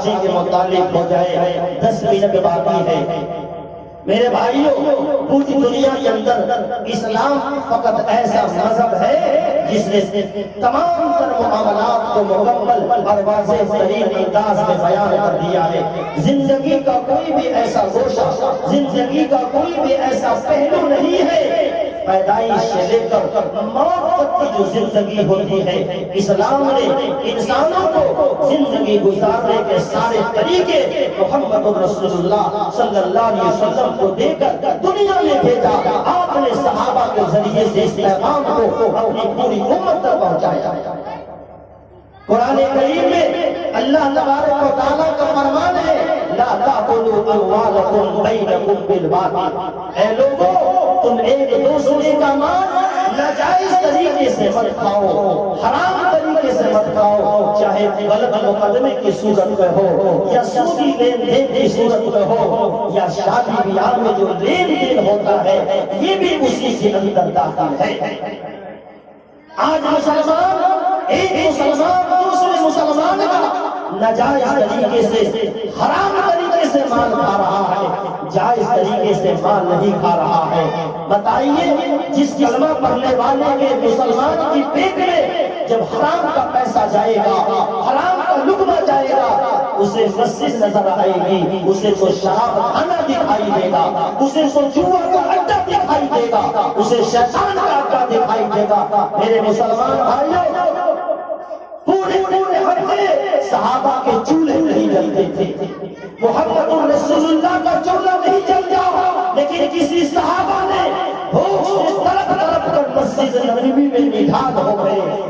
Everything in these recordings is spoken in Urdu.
شادی کے متعلق ہو جائے، 10 منٹ باقی ہے۔ میرے بھائیوں، پوری دنیا کے اندر اسلام فقط ایسا مذہب ہے جس نے تمام تر معاملات کو مکمل اور واضح ترین انداز میں بیان کر دیا ہے۔ زندگی کا کوئی بھی ایسا گوشہ، زندگی کا کوئی بھی ایسا پہلو نہیں ہے، پیدائش سے لے کر موت تک کی جو زندگی ہوتی ہے، اسلام نے انسانوں کو زندگی گزارنے کے سارے طریقے محمد رسول اللہ صلی اللہ علیہ وسلم کو دے کر دنیا میں بھیجا۔ آپ نے صحابہ کے ذریعے سے اس پیغام کو اپنی پوری امت تک پہنچایا۔ قرآن کریم میں اللہ تبارک و تعالیٰ کا فرمان ہے، لا تأکلوا اموالکم بینکم بالباطل، اے لوگوں تم ایک دوسرے کا مال ناجائز طریقے سے مت کھاؤ، حرام طریقے سے مت کھاؤ، چاہے غلط مقدمے کی صورت میں ہو یا سودی لین دین کی صورت میں ہو یا شادی بیاہ میں جو لین دین ہوتا ہے یہ بھی اسی کے اندر داخل ہے۔ آج مسلمان ایک مسلمان دوسرے مسلمان کا ناجائز طریقے سے، حرام طریقے سے مال کھا رہا ہے، جائز طریقے سے مال نہیں کھا رہا ہے۔ بتائیے جس کلمہ پڑھنے والے کے مسلمان کی پیٹ میں جب حرام کا پیسہ جائے گا، حرام کا لقمہ جائے گا، اسے مسجد نظر آئے گی، اسے تو شراب خانہ دکھائی دے گا، اسے تو جوا کا اڈا دکھائی دے گا، اسے شیطان کا اڈا دکھائی دے گا۔ میرے مسلمان بھائیوں، پورے ہفتے صحابہ کے چولہے نہیں جلتے تھے، محمد رسول اللہ کا چولہا نہیں جلتا، لیکن کسی صحابہ نے بھوک سے تڑپ تڑپ کر مسجد نبوی میں نڈھال ہو گئے۔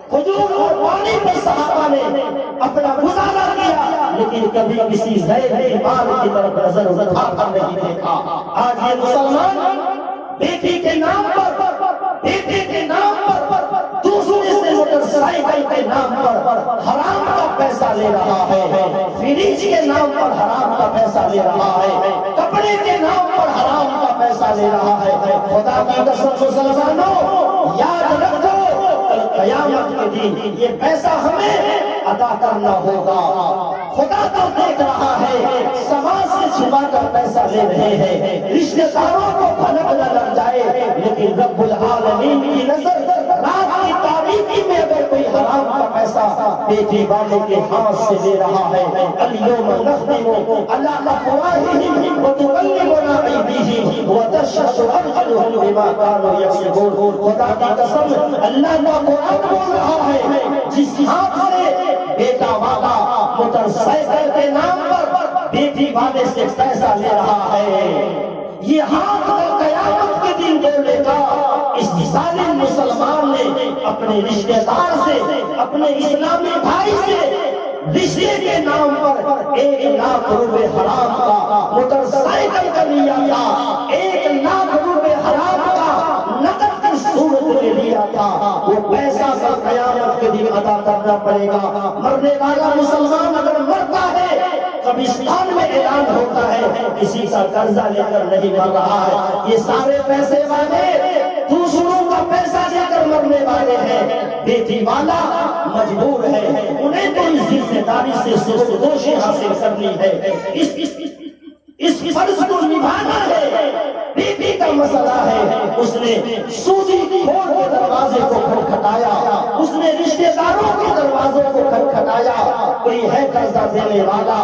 کھجور اور پانی پر صحابہ نے اپنا گزارا کیا، لیکن کبھی کسی غیر ایمان کی طرف نظر اٹھا کر نہیں دیکھا۔ آج یہ مسلمان بیٹی کے نام پر، بیٹے کے نام پر، دوسرے سے موٹر سائیکل کے نام پر حرام کا پیسہ لے رہا ہے، فریج کے نام پر حرام کا پیسہ لے رہا ہے، کپڑے کے نام پر حرام کا پیسہ لے رہا ہے۔ خدا کی قسم مسلمانوں، یاد رکھو کل قیامت کے دن یہ پیسہ ہمیں ادا کرنا ہوگا۔ خدا تو دیکھ رہا ہے، سماج سے چھپا کر پیسہ لے رہے ہیں، رشتہ داروں کو بھنک نہ لگ جائے، لیکن رب العالمین کی نظر رات کی تاریکی میں اگر کوئی حرام کا پیسہ بیٹی والے کے ہاتھ سے لے رہا ہے، الیوم نختم علی افواہہم وتکلمنا ایدیہم وتشہد ارجلہم بما کانوا یکسبون۔ خدا کی قسم اللہ کا قرآن بول رہا ہے، جس ہاتھ سے بیٹا والا موٹر سائیکل کے نام پر بیٹی والے سے پیسہ لے رہا ہے، یہ ہاتھ کو قیامت کے دن بولے گا۔ اس ظالم مسلمان نے اپنے رشتہ دار سے، اپنے اسلامی بھائی سے رشتے کے نام پر 1 لاکھ روپے حرام کا موٹر سائیکل کا لیا تھا، 1 لاکھ روپے حرام کا نقد کی صورت میں لیا تھا۔ وہ پیسہ کا قیامت کے دن ادا کرنا پڑے گا۔ مرنے والا مسلمان اگر مرتا ہے، قبرستان میں اعلان ہوتا ہے کسی کا قرضہ لے کر نہیں مر رہا ہے، یہ سارے پیسے والے دوسروں کا پیسہ لے کر مرنے والے ہیں۔ بیٹی والا مجبور ہے، انہیں تو اس ذمہ داری سے سرگوشی حاصل کرنی ہے، اس فرض کو نبھانا ہے۔ بیٹی کا مسئلہ ہے، اس نے سودی کھول کے دروازے کو کھٹکھٹایا، اس نے رشتہ داروں کے دروازوں کو کھٹکھٹایا، کوئی ہے قرضہ دینے والا،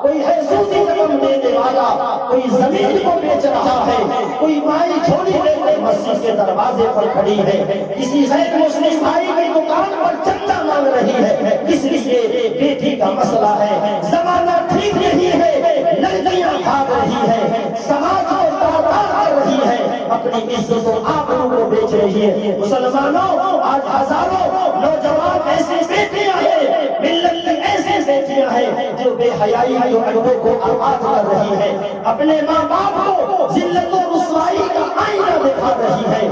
کوئی ہے سودی رقم دینے والا، کوئی زمین کو بیچ رہا ہے، کوئی مائی جھولی لے کر مسجد کے دروازے پر کھڑی ہے، کسی غیر مسلم بھائی کی دکان پر چندہ مانگ رہی ہے۔ اس لیے بیٹی کا مسئلہ ہے، زمانہ ٹھیک نہیں ہے، لڑکیاں بھاگ رہی ہے، سماج کو تابع کر رہی ہے، اپنی عزت و آبرو کو بیچ رہی ہے۔ مسلمانوں، آج ہزاروں نوجوان ایسی بیٹیاں ہیں، ملت کی ایسی بیٹیاں ہیں جو بے حیائی کے اڈوں کو آباد کر رہی ہے، اپنے ماں باپ کو ذلت و رسوائی کا آئینہ دکھا رہی ہے،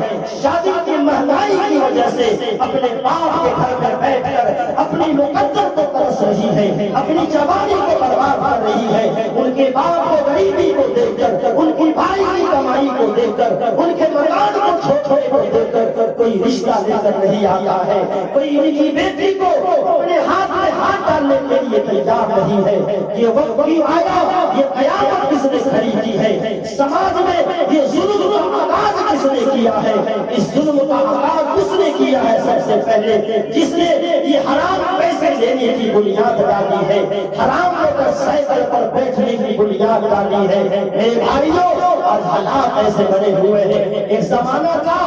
شادی کی مہنگائی کی وجہ سے اپنے باپ کے گھر پر بیٹھ کر اپنی مقدر کو ترس رہی ہے، اپنی جوانی کو برباد کر رہی ہے، ان کے باپ کو غریبی کو دیکھ کر، ان کی بھائی کی کمائی کو دیکھ کر، ان کے مکان کو چھوٹے کو دیکھ کر کوئی کوئی رشتہ لے کر نہیں آتا ہے، کوئی ان کی بیٹی کو اپنے ہاتھ میں ہاتھ ڈالنے کے لیے تیار نہیں ہے۔ یہ وقت کیوں آیا؟ یہ قیامت کس نے کھڑی کی ہے؟ سماج میں یہ ظلم کا آغاز کس نے کیا ہے؟ اس ظلم کا آغاز اس نے کیا ہے سب سے پہلے، جس نے یہ حرام پیسے لینے کی بنیاد ڈالی ہے، حرام موٹر سائیکل پر بیٹھنے کی بنیاد ڈالی ہے۔ میرے بھائیوں، آج حالات ایسے بنے ہوئے ہیں۔ ایک زمانہ تھا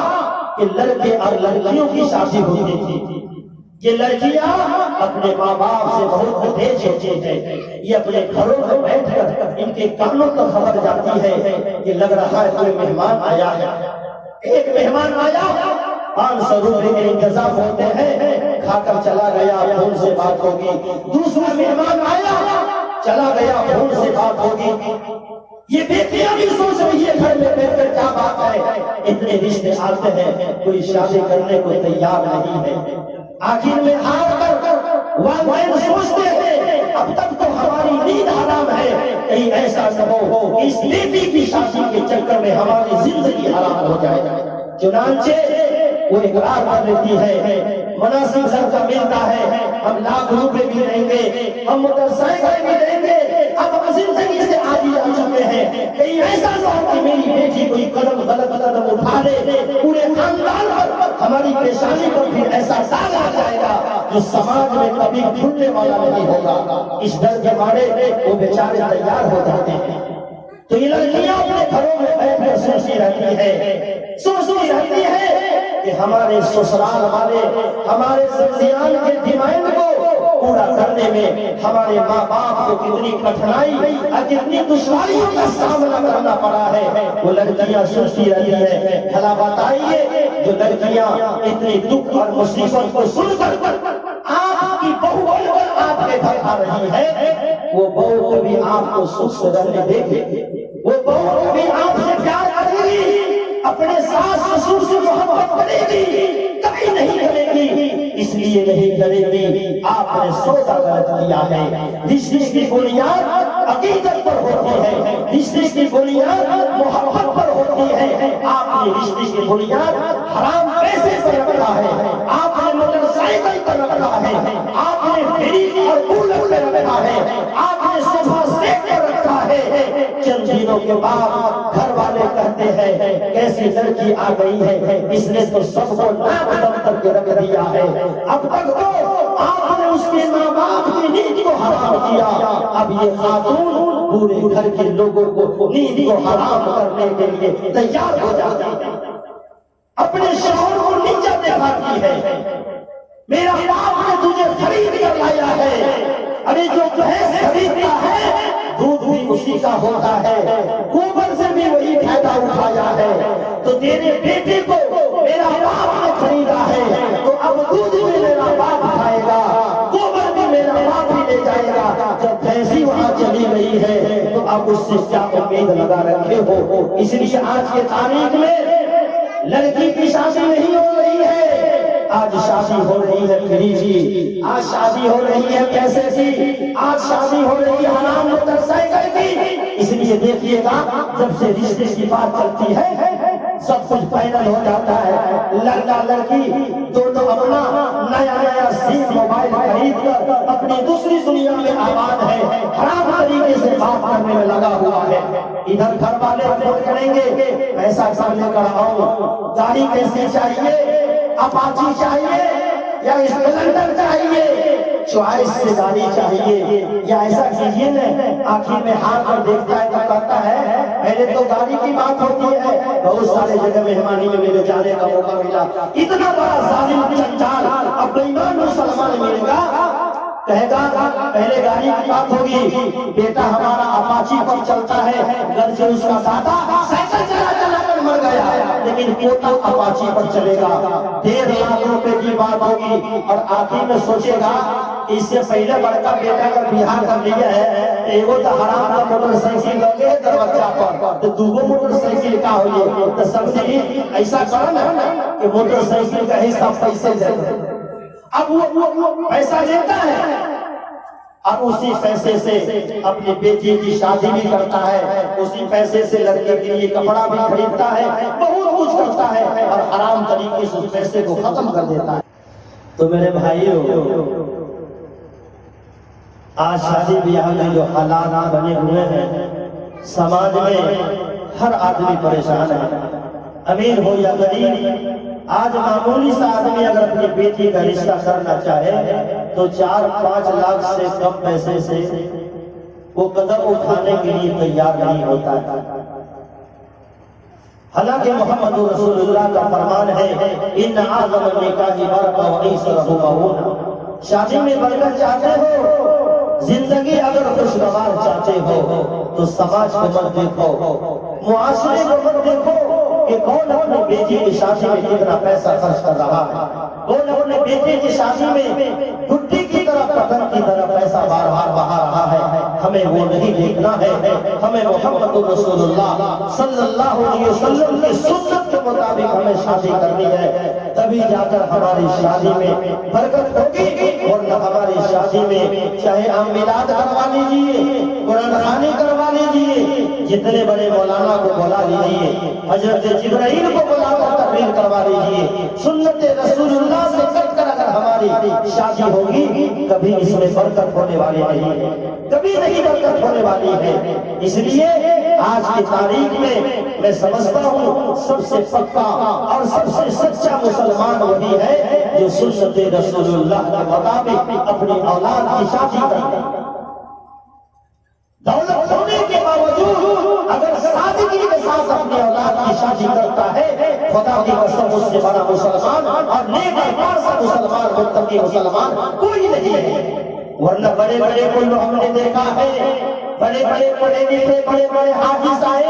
کہ لڑکے اور لڑکیوں کی شادی ہوتی تھی، یہ لڑکیاں اپنے ماں باپ سے بہت تیز ہوتی ہیں، یہ اپنے گھروں میں بیٹھ کر ان کے کانوں تک خبر جاتی ہے کہ لگ رہا ہے کوئی مہمان آیا ہے۔ ایک مہمان آیا، 500 روپے کے انتظام ہوتے ہیں، کھا کر چلا گیا، فون سے بات ہوگی۔ دوسرا مہمان آیا، چلا گیا، فون سے بات ہوگی۔ یہ بیٹیاں بھی سوچ رہی ہے گھر میں بیٹھ کر کیا بات ہے، اتنے رشتے آتے ہیں، کوئی شادی کرنے کو تیار نہیں ہے۔ آخر میں ہار کر والدین سوچتے ہیں اب تک تو ہماری نیند حرام ہے، کہیں ایسا نہ ہو اس بیٹی کی شادی کے چکر میں ہماری زندگی حرام ہو جائے۔ چنانچہ وہ اقرار کر لیتی ہے، مناسب زرقہ ملتا ہے، ہم لاکھ روپے بھی دیں گے، ہم موٹر سائیکل بھی دیں گے، اب ہم زندگی سے عاجز ہو چکے ہیں، کہیں ایسا نہ ہو کہ میری بیٹی کوئی قدم غلط قدم اٹھا لے، پورے خاندان پر ہماری پریشانی پر پھر ایسا سال آ جائے گا جو سماج میں کبھی کھلنے والا نہیں ہوگا۔ اس ڈر کے مارے وہ بیچارے تیار ہو جاتے ہیں۔ تو یہ لڑکیاں اپنے گھروں میں بیٹھ کر سوچتی رہتی ہے کہ ہمارے سسرال والے ہمارے سرزیان کے ڈیمانڈ کو پورا کرنے میں ہمارے ماں باپ کو کتنی کٹھنائی اور کتنی دشواریوں کا سامنا کرنا پڑا ہے۔ وہ لڑکیاں سوچتی رہتی ہے، بھلا بتائیے جو لڑکیاں اتنی دکھ اور مصیبت کو سن کر آپ کی بہو بن کر آپ کے گھر آ رہی ہے، وہ بہو کبھی آپ کو سکھ سے رہنے دے گی؟ وہ بہو کبھی آپ سے پیار کرے گی؟ اپنے ساس سسر سے محبت کرے گی؟ کبھی نہیں کرے گی۔ اس لیے نہیں کرے گی، آپ نے سوچا غلط کیا ہے۔ رشتے کی بنیاد عقیدت پر ہوتی ہے، رشتے کی بنیاد محبت پر ہوتی ہے۔ آپ نے رشتے کی بنیاد حرام پیسے پر رکھا ہے، آپ نے موٹر سائیکل پر رکھا ہے، آپ نے فریج اور کولر پر رکھا ہے، آپ نے صوفہ سیٹ پر رکھا ہے۔ چند دنوں کے بعد گھر والے کہتے ہیں کیسی لڑکی آ گئی ہے، اس نے تو سب کو ناک دم کر کے رکھ دیا ہے۔ اب تک تو آپ نے اس کے ماں باپ کی نیند کو حرام کیا، اب یہ خاتون پورے گھر کے لوگوں کو نیند کو حرام کرنے کے لیے تیار ہو جاتی ہے، اپنے شوہر کو نیچا دکھاتی ہے۔ میرا باپ نے تجھے خرید کر لایا ہے، ابھی جو بھینس خریدتا ہے دودھ بھی اسی کا ہوتا ہے، گوبر سے بھی وہی فائدہ اٹھایا ہے، تو تیرے بیٹے کو میرا باپ نے خریدا ہے تو اب دودھ بھی میرا باپ کھائے گا، گوبر بھی میرا باپ ہی لے جائے گا۔ جب بھینسی وہاں چلی گئی ہے تو اب اس سے کیا امید لگا رکھے ہو؟ اس لیے آج کے تاریخ میں لڑکی کی شادی نہیں ہو رہی ہے، آج شادی ہو رہی ہے فری کی، آج شادی ہو رہی ہے پیسے کی، آج شادی ہو رہی ہے حرام موٹر سائیکل کی۔ اس لیے دیکھیے گا جب سے رشتے کی بات چلتی ہے سب کچھ فائنل ہو جاتا ہے، لڑکا لڑکی دونوں اپنا نیا نیا سیم موبائل خرید کر اپنی دوسری دنیا میں آباد ہے، حرام طریقے سے بات کرنے میں لگا ہوا ہے۔ ادھر گھر والے فون کریں گے پیسہ کر لے کر آؤ، گاڑی کیسی چاہیے، اپاچی چاہیے یا اسپلنڈر چاہیے، چوائس سے گاڑی چاہیے یا ایسا کیجیے نا۔ آخر میں ہاتھ پر دیکھتا ہے تو کہتا ہے پہلے تو گاڑی کی بات ہوتی ہے، بہت سارے جگہ مہمانی میں میرے جانے کا موقع ملا، اتنا بڑا ظالم چنچال اب بے ایمان مسلمان ملے گا، کہے گا پہلے گاڑی کی بات ہوگی، بیٹا ہمارا اپاچی پر چلتا ہے، گھر سے اس کا دادا سائیکل چلا چلا کر مر گیا لیکن پوتا اپاچی پر چلے گا، 1.5 لاکھ روپے کی بات ہوگی، اور آخر میں سوچے گا کہ اس سے پہلے بڑکا بیٹا کا بیاہ کر لیا ہے، ایگو تو حرام کا موٹر سائیکل لگے دروازہ پر تو دوگو موٹر سائیکل کا ہوئے، تو سمجھے ایسا کرنا کہ موٹر سائیکل کا حصہ پیسے دے۔ اب وہ پیسہ دیتا ہے، اور اسی پیسے سے اپنی بیٹی کی شادی بھی کرتا ہے، اسی پیسے سے لڑکے کے لیے کپڑا بھی خریدتا ہے، بہت کچھ کرتا ہے اور حرام طریقے سے اس پیسے کو ختم کر دیتا ہے۔ تو میرے بھائیوں، آج شادی بیاہ میں جو حالات بنے ہوئے ہیں، سماج میں ہر آدمی پریشان ہے، امیر ہو یا غریب۔ آج معمولی سا آدمی اگر اپنی بیٹی کا رشتہ کرنا چاہے تو 4-5 لاکھ سے کم پیسے سے وہ قدم اٹھانے کے لیے تیار نہیں ہوتا ہے۔ حالانکہ محمد رسول اللہ کا فرمان ہے، ان اعظم النکاح برکۃ وایسرہ مؤونہ، شادی میں برکت چاہتے ہو، زندگی اگر خوشگوار چاہتے ہو تو سماج کو مت دیکھو، معاشرے کو مت دیکھو کہ کون اپنی بیٹی کی شادی میں کتنا پیسہ خرچ کر رہا ہے، کون اپنے بیٹے کی شادی میں گڈی کی طرح پتھر کی طرح پیسہ بار بار بہا رہا ہے۔ ہمیں وہ نہیں دیکھنا ہے، ہمیں محمد رسول اللہ صلی اللہ علیہ وسلم کی سنت کے مطابق ہمیں شادی کرنی ہے، تبھی جا کر ہماری شادی میں برکت ہوگی، ورنہ ہماری شادی میں چاہے ہم میلاد کروا لیجیے، قرآن خوانی کروا لیجیے، جتنے بڑے مولانا کو بلا لیجیے، حضرت جبرائیل کو بلا کر تقریر کروا لیجیے، سنت رسول اللہ سے کٹ کر اگر ہماری شادی ہوگی کبھی اس میں برکت ہونے والی نہیں ہے، کبھی نہیں برکت ہونے والی ہے۔ اس لیے آج کی تاریخ میں سمجھتا ہوں سب سے پکا اور سب سے سچا مسلمان وہی ہے جو سنت رسول اللہ کے مطابق اپنی اولاد کی شادی کرتا ہے۔ دولت ہونے کے باوجود اگر سادگی کے ساتھ اپنی اولاد کی شادی کرتا ہے، خدا کی قسم اس سے بڑا مسلمان اور نیک کار سا مسلمان، متقی مسلمان کوئی نہیں ہے۔ ورنہ بڑے بڑے کو ہم نے دیکھا ہے، بڑے بڑے پڑھے لکھے بڑے بڑے حافظ آئے،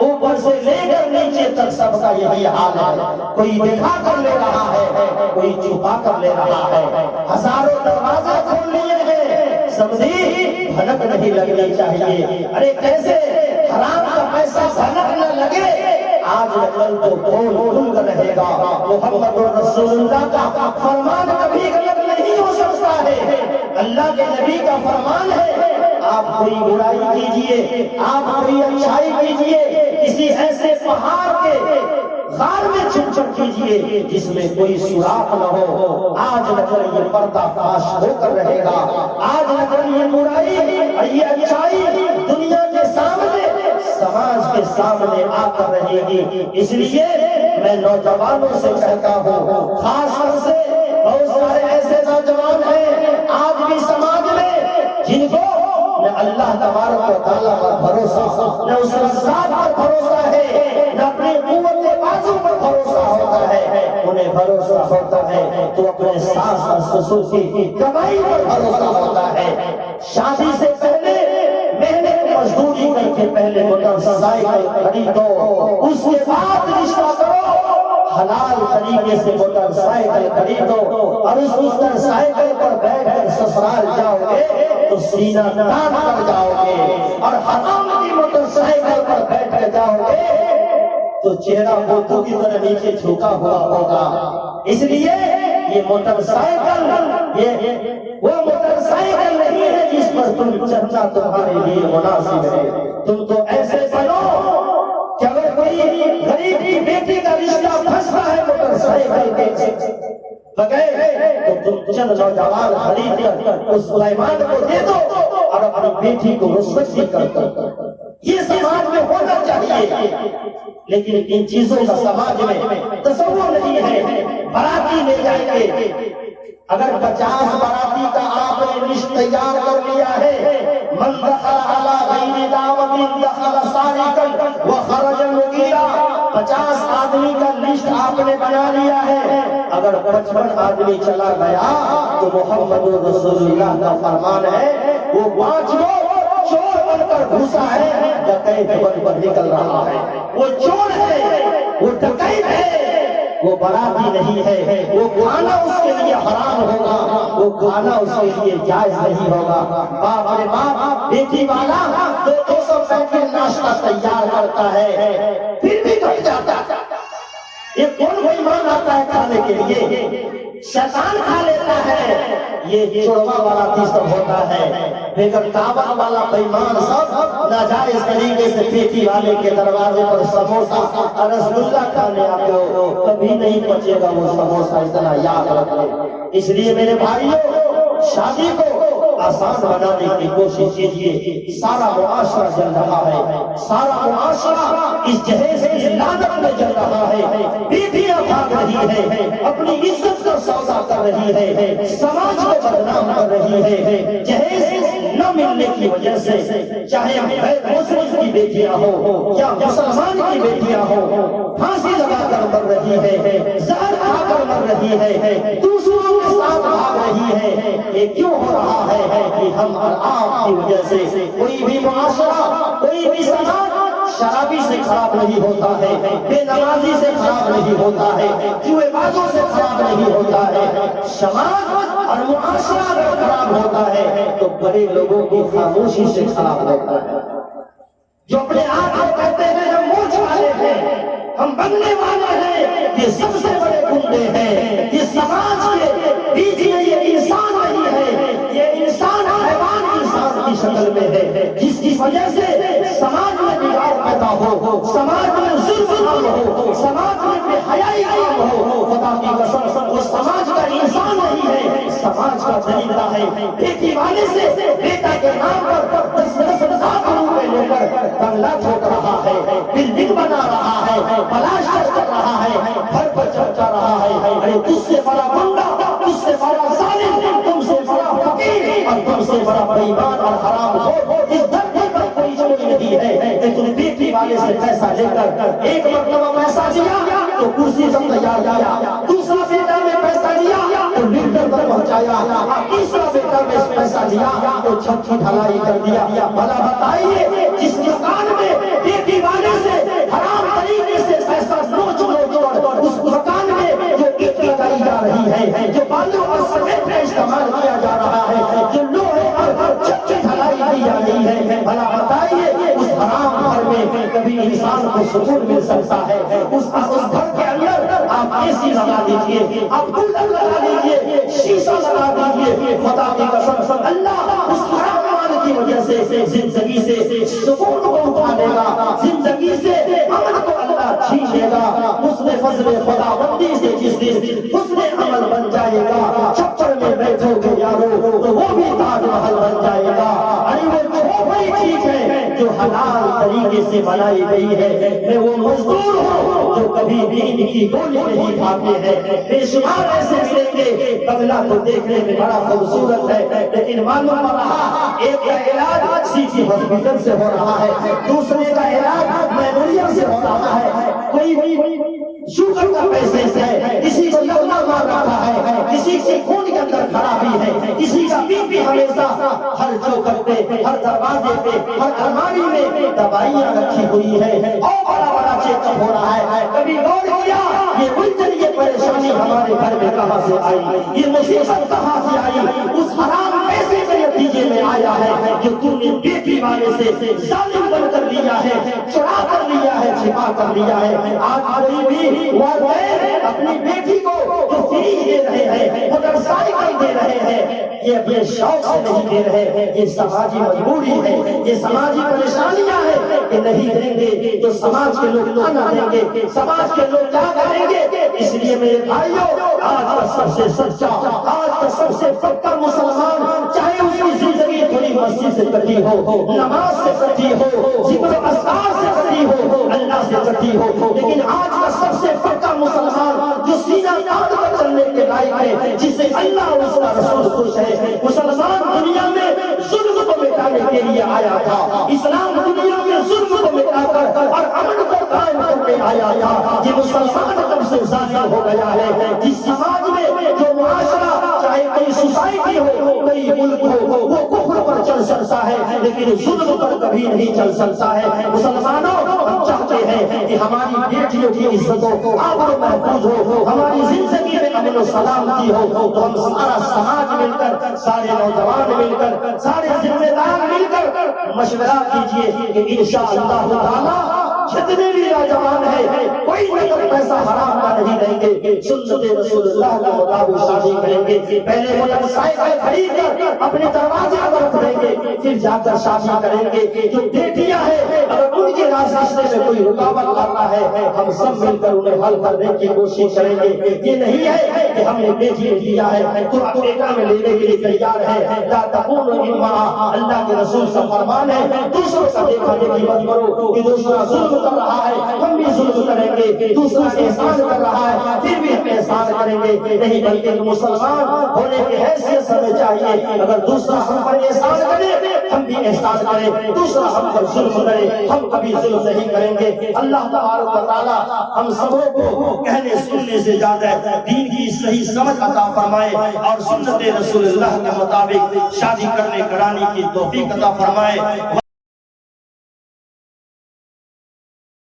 اوپر سے لے کر نیچے تک سب کا یہی حال ہے، کوئی دکھا کر لے رہا ہے، کوئی چھپا کر لے رہا ہے، ہزاروں دروازے کھول لیے ہیں، سمجھی بھنک نہیں لگنی چاہیے۔ ارے کیسے حرام کا پیسہ بھنک نہ لگے، آج کل تو کھول کھل کر رہے گا۔ محمد رسول اللہ کا فرمان کبھی غلط نہیں ہو سکتا ہے، اللہ کے نبی کا فرمان ہے، آپ کوئی برائی کیجئے، آپ کوئی اچھائی کیجئے، کسی ایسے پہاڑ کے غار میں چھپ چھپ کیجئے جس میں کوئی سوراخ نہ ہو۔ آج اگر یہ پردہ فاش ہو کر رہے گا، آج اگر یہ برائی اور یہ اچھائی دنیا کے سامنے سماج کے سامنے آ کر رہے گی۔ اس لیے میں نوجوانوں سے کہتا ہوں، خاص طور سے بہت سارے ایسے نوجوان ہیں آج بھی سماج میں جن کو نہ اللہ تبارک و تعالیٰ پر بھروسہ، نہ اس رزاق پر بھروسہ ہے، نہ اپنے قوت بازو پر بھروسہ ہوتا ہے، انہیں بھروسہ ہوتا ہے تو اپنے ساس اور سسر کی کمائی پر بھروسہ ہوتا ہے۔ شادی سے پہلے محنت مزدوری کر کے پہلے موٹر سائیکل خریدو، اس کے بعد رشتہ کرو، حلال طریقے سے موٹر سائیکل خریدو، اور اس موٹر سائیکل پر بیٹھ کر سسرال جاؤ گے تو سینہ تان کر جاؤ گے، اور حرام کی موٹر سائیکل پر بیٹھ کر جاؤ گے تو چہرہ بوتوں کی طرح نیچے جھکا ہوا ہوگا۔ اس لیے یہ موٹر سائیکل یہ وہ موٹر سائیکل نہیں ہے جس پر تم چرچا تمہارے لیے مناسب ہے۔ تم تو ایسے بنو کہ اگر کوئی غریب کی بیٹی کا رشتہ پھنستا ہے موٹر سائیکل کے بغیر تو تم چند نوجوان خرید کر اس سلیمان کو دے دو اور اپنی بیٹی کو رشوت بھی کر دو۔ یہ سماج میں ہونا چاہیے، لیکن ان چیزوں کا سماج میں تصور نہیں ہے۔ باراتی لے جائیں گے، اگر 50 باراتی کا آپ نے لسٹ تیار کر لیا ہے، من دخل علی غیر دعوت دخل سارقا وخرج مغیرا، 50 آدمی کا لسٹ آپ نے بنا لیا ہے، اگر 55 آدمی چلا گیا تو محمد رسول اللہ کا فرمان ہے وہ 5 لوگ چور بن کر گھسا ہے، ڈکیت بن کر نکل رہا ہے۔ وہ چور ہے، وہ ڈکیت ہے، وہ باراتی نہیں ہے، وہ کھانا اس کے لیے حرام ہوگا، وہ کھانا اس کے لیے جائز نہیں ہوگا۔ باپ رے باپ، بیٹی والا 200 روپے ناشتہ تیار کرتا ہے، پھر بھی گھٹ جاتا ہے۔ یہ کون بھائی مان آتا ہے کھانے کے لیے؟ شیطان کھا لیتا ہے، یہ چڑوا والا بھی سب ہوتا ہے، بغیر دعوت والا بےمان سب ناجائز طریقے سے پیٹی والے کے دروازے پر سموسا اور رسگلہ کھانے آتے ہو، کبھی نہیں پچے گا وہ سموسا، اتنا یاد رکھ لے۔ اس لیے میرے بھائیوں، شادی کو آسان بنانے کی کوشش کیجیے۔ سارا معاشرہ جل رہا ہے، سارا معاشرہ اس جہیز کی لعنت میں جل رہا ہے، بیٹیاں بھاگ رہی ہے، اپنی عزت کا سودا کر رہی ہے، سماج کو بدنام کر رہی ہے، جہیز نہ ملنے کی وجہ سے، چاہے غیر مسلم کی بیٹیاں ہو یا مسلمان کی بیٹیاں ہو، پھانسی لگا کر مر رہی ہے، زہر کھا کر مر رہی ہے، دوسروں کے ساتھ بھاگ رہی ہے۔ یہ کیوں ہو رہا ہے کہ ہم اور آپ کی وجہ سے کوئی بھی معاشرہ، کوئی بھی سماج شرابی سے خراب نہیں ہوتا ہے، بے نمازی سے خراب نہیں ہوتا ہے، جوئے بازوں سے خراب نہیں ہوتا ہے۔ سماج اور معاشرہ اگر خراب ہوتا ہے تو بڑے لوگوں کی خاموشی سے خراب ہوتا ہے، جو اپنے آپ کو کہتے ہیں ہم موچ والے ہیں، ہم بننے والے ہیں، یہ سب سے بڑے گنڈے ہیں۔ یہ سماج کے بیچ میں یہ انسان نہیں ہے، یہ انسان حیوان انسان کی شکل میں ہے، جس کی وجہ سے سماج میں بگاڑ پیدا ہو، سماج میں ظلم عام ہو، سماج میں بے حیائی عام ہو۔ خدا کی قسم وہ سماج کا انسان نہیں ہے، سماج کا درندہ ہے۔ بیٹی والے سے بیٹا کے نام پر 10 لاکھ روپے لے کر بنگلہ ٹھوک رہا ہے، بلڈنگ بنا رہا ہے، پلاسٹر کر رہا ہے، گھر پر چڑھا رہا ہے۔ ارے تجھ سے بڑا گنڈا، تجھ سے بڑا ظالم، تم سے بڑا فقیر اور تم سے بڑا بے ایمان اور حرام خور اس دھرتی پر کوئی نہیں ہے کہ تم بیٹی والے سے پیسہ لے کر ایک مرتبہ پیسہ دیا تو کرسی تک تیار کیا، دوسرا بیٹا میں پیسہ لیا تو لیڈر تک پہنچایا، تیسرا بیٹا میں پیسہ لیا تو چھت کی ڈھلائی کر دیا۔ بھلا بتائیے جس مکان میں بیٹی والے سے حرام طریقے سے پیسہ نوچ اس مکان میں جو اینٹ لگائی جا رہی ہے، جو بالوں اور سمیت کا استعمال کیا جا رہا ہے، جو لوہے اور چھت کی ڈھلائی کی جا رہی ہے، بھلا بتائیے اس حرام گھر میں کبھی انسان کو سکون مل سکتا ہے؟ اس گھر کے اندر آپ اے سی لگا دیجیے، آپ کولر لگا دیجیے، شیشہ لگا دیجیے، خدا کی قسم اللہ اس حرام مال کی وجہ سے زندگی سے سکون کو اٹھا دے گا، زندگی سے امن کو اللہ چھین لے گا۔ حسن فضل خدا بندی سے جس دن حسن عمل بن جائے گا، چھپر میں بیٹھو گے یارو تو وہ بھی تاج محل بن جائے گا۔ ارے وہ چھوٹی چیز ہے جو حلال طریقے سے بنائی گئی ہے، میں وہ مزدور ہوں جو کبھی نیند کی گولی نہیں کھاتے ہیں۔ بے شمار ایسے ملیں گے بنگلہ کو دیکھنے میں بڑا خوبصورت ہے، لیکن معلوم پڑ رہا ایک کا علاج سیٹی ہاسپٹل سے ہو رہا ہے، دوسرے کا علاج میموریل سے ہو رہا ہے، کوئی شوگر کا پیسے ہے، کسی کو لگنا مار رکھا ہے، کسی سے خون کے اندر خرابی ہے، کسی کا بی پی ہمیشہ ہر چوکٹ پہ، ہر دروازے پہ، ہر الماری میں دوائیاں رکھی ہوئی ہے، اور بڑا بڑا چیک اپ ہو رہا ہے۔ کبھی غور کیا یہ الجھن، یہ پریشانی ہمارے گھر میں کہاں سے آئی، یہ مصیبت کہاں سے آئی؟ اس حرام پیسے کے نتیجے میں آیا ہے جو تم نے بیٹی والے سے ظالم بن کر لیا ہے، چرا کر لیا ہے، چھپا کر لیا ہے۔ آج کوئی بھی والدین اپنی بیٹی کو جو فریج دے رہے ہیں، موٹر سائیکل دے رہے ہیں، یہ اپنے شوق سے نہیں دے رہے ہیں، یہ سماجی مجبوری ہے، یہ سماجی پریشانیاں ہیں کہ نہیں دیں گے تو سماج کے لوگ نہ دیں گے، سماج کے لوگ کیا کریں گے؟ اس لیے میرے بھائیوں، آج کا سب سے سچا، آج کا سب سے پکا مسلمان، چاہے اس کی زندگی تھوڑی مسجد سے کٹی ہو، نماز سے کٹی ہو، ذکر و اذکار سے کٹی ہو، اللہ سے کٹی ہو، لیکن آج کا سب سے پکا مسلمان جو سینہ تان کر چلنے کے لائق ہے، جسے اللہ اور اس کا رسول خوش ہے، مسلمان دنیا میں ظلم کو مٹانے کے لیے آیا تھا، اسلام دنیا میں ظلم کو مٹا کر اور امن کو قائم کرنے آیا تھا۔ یہ مسلمان کب سے ظاہر ہو گیا ہے، جس سماج میں جو معاشرہ، چاہے کوئی سوسائٹی ہو، کوئی ملک ہو، وہ کفر پر چل سکتا ہے لیکن ظلم پر کبھی نہیں چل سکتا ہے۔ مسلمانوں ہم چاہتے ہیں کہ ہماری بیٹیوں کی عزت ہو، آبرو محفوظ ہو، ہماری زندگی میں امن و سلامتی ہو، تو ہم سارا سماج مل کر، سارے نوجوان مل کر، سارے ذمہ دار مل کر مشورہ کیجئے کہ انشاءاللہ تعالی جتنے بھی نوجوان ہیں کوئی نقد پیسہ حرام کا نہیں دیں گے، سنت رسول اللہ کے مطابق شادی کریں گے، پہلے موٹر سائیکل خرید کر اپنے دروازے پر رکھ دیں گے، پھر جا کر شادی کریں گے۔ جو بیٹیاں ہیں اگر ان کے راستے میں کوئی رکاوٹ لاتا ہے ہم سب مل کر انہیں حل کرنے کی کوشش کریں گے۔ یہ نہیں ہے کہ ہم نے بیٹی میں دیا ہے تو اب بیٹا میں لینے کے لیے تیار ہے، لا تکونوا امرأة، اللہ کے رسول کا فرمان ہے دوسروں کا دیکھا دیکھی مت کرو کہ دوسرا ظلم کر رہا ہے ہم بھی ظلم کریں گے، دوسرا احسان کر رہا ہے پھر بھی ہم احسان کریں گے، نہیں بلکہ مسلمان ہونے کی حیثیت سے ہمیں چاہیے اگر دوسرا ہم پر احسان کرے ہم بھی احسان کریں، دوسرا ہم پر ظلم کرے ہم کبھی ظلم نہیں کریں گے۔ اللہ تبارک و تعالی ہم سبوں کو کہنے سننے سے زیادہ دین کی صحیح سمجھ عطا فرمائے اور سنت رسول اللہ کے مطابق شادی کرنے کرانے کی توفیق عطا فرمائے۔